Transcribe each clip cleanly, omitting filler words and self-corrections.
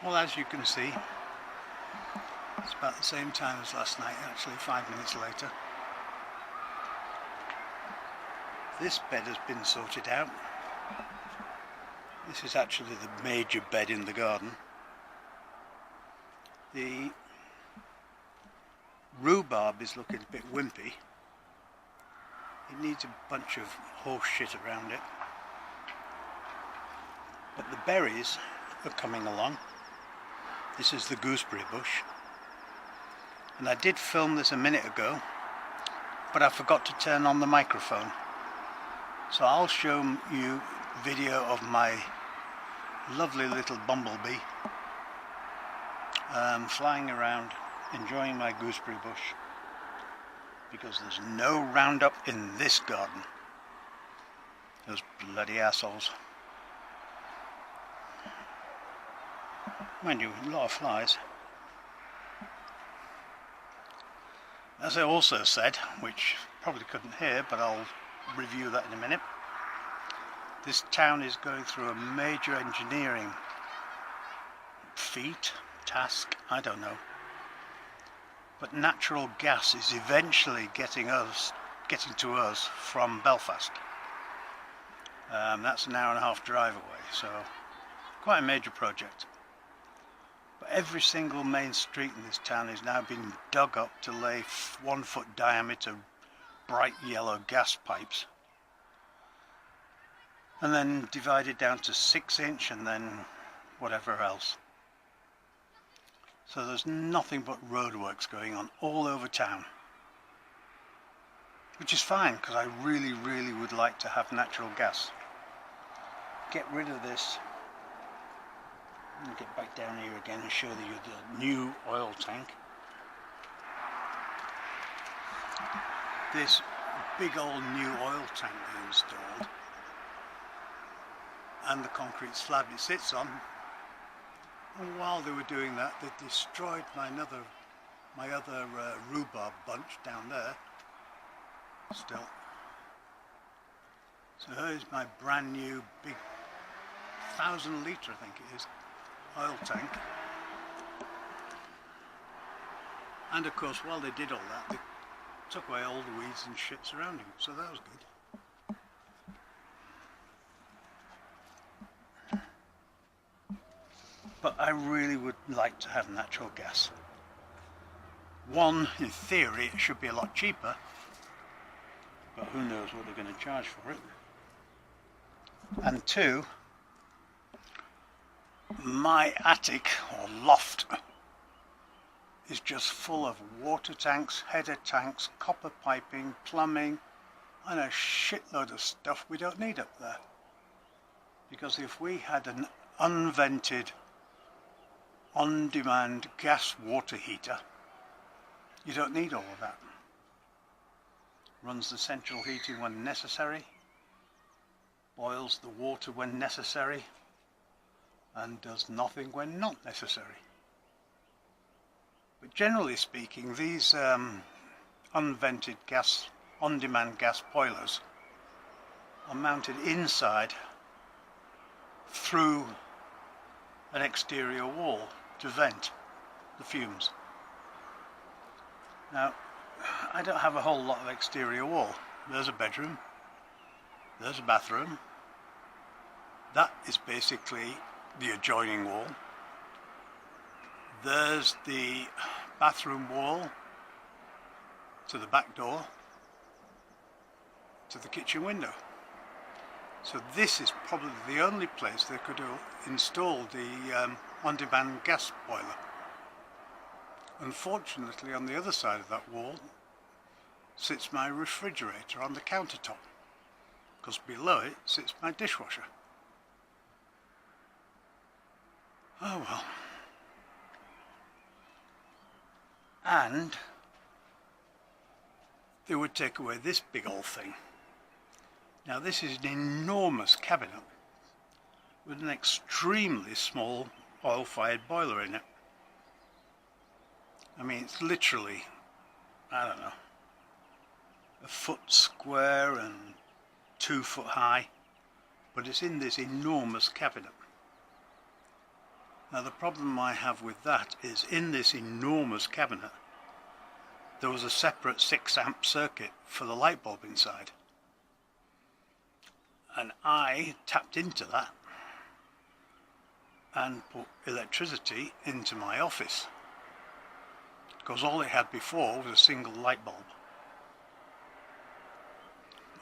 Well, as you can see, it's about the same time as last night, actually 5 minutes later. This bed has been sorted out. This is actually the major bed in the garden. The rhubarb is looking a bit wimpy. It needs a bunch of horse shit around it. But the berries are coming along. This is the gooseberry bush. And I did film this a minute ago, but I forgot to turn on the microphone. So I'll show you video of my lovely little bumblebee flying around, enjoying my gooseberry bush, because there's no Roundup in this garden. Those bloody assholes. Mind you, a lot of flies. As I also said, which probably couldn't hear, but I'll review that in a minute, this town is going through a major engineering feat, task, I don't know. But natural gas is eventually getting to us from Belfast. That's an hour and a half drive away, so quite a major project. But every single main street in this town is now being dug up to lay 1 foot diameter bright yellow gas pipes, and then divided down to 6-inch and then whatever else. So there's nothing but roadworks going on all over town, which is fine, because I really would like to have natural gas. Get rid of this and get back down here again and show you the new oil tank. This big old new oil tank they installed, and the concrete slab it sits on. And while they were doing that, they destroyed my other rhubarb bunch down there. Still. So here's my brand new big 1,000 litre, I think it is, oil tank. And of course, while they did all that, they took away all the weeds and shit surrounding it, so that was good. But I really would like to have natural gas. One, in theory, it should be a lot cheaper, but who knows what they're going to charge for it. And two, my attic or loft is just full of water tanks, header tanks, copper piping, plumbing, and a shitload of stuff we don't need up there. Because if we had an unvented, on-demand gas water heater, you don't need all of that. Runs the central heating when necessary, boils the water when necessary, and does nothing when not necessary. But generally speaking, these unvented gas, on-demand gas boilers are mounted inside through an exterior wall to vent the fumes. Now, I don't have a whole lot of exterior wall. There's a bedroom, there's a bathroom, that is basically the adjoining wall. There's the bathroom wall to the back door to the kitchen window. So this is probably the only place they could have installed the on-demand gas boiler. Unfortunately, on the other side of that wall sits my refrigerator on the countertop, because below it sits my dishwasher. Oh well. And they would take away this big old thing. Now this is an enormous cabinet with an extremely small oil-fired boiler in it. I mean, it's literally, I don't know, 1 foot square and 2 foot high, but it's in this enormous cabinet. Now the problem I have with that is in this enormous cabinet there was a separate 6 amp circuit for the light bulb inside, and I tapped into that and put electricity into my office, because all it had before was a single light bulb,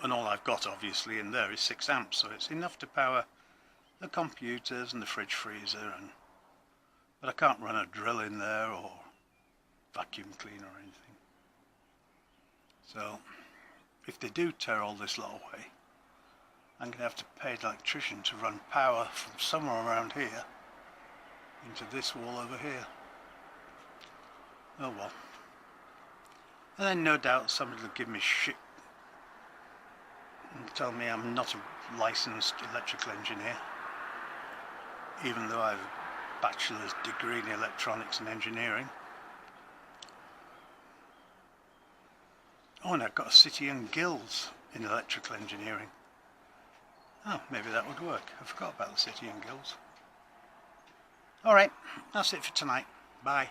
and all I've got obviously in there is 6 amps, so it's enough to power the computers and the fridge freezer, but I can't run a drill in there or vacuum cleaner or anything. So if they do tear all this lot away, I'm going to have to pay an electrician to run power from somewhere around here into this wall over here. Oh well. And then no doubt somebody will give me shit and tell me I'm not a licensed electrical engineer, even though I have a bachelor's degree in electronics and engineering. Oh, and I've got a City and Guilds in electrical engineering. Oh, maybe that would work. I forgot about the City and Guilds. Alright, that's it for tonight. Bye.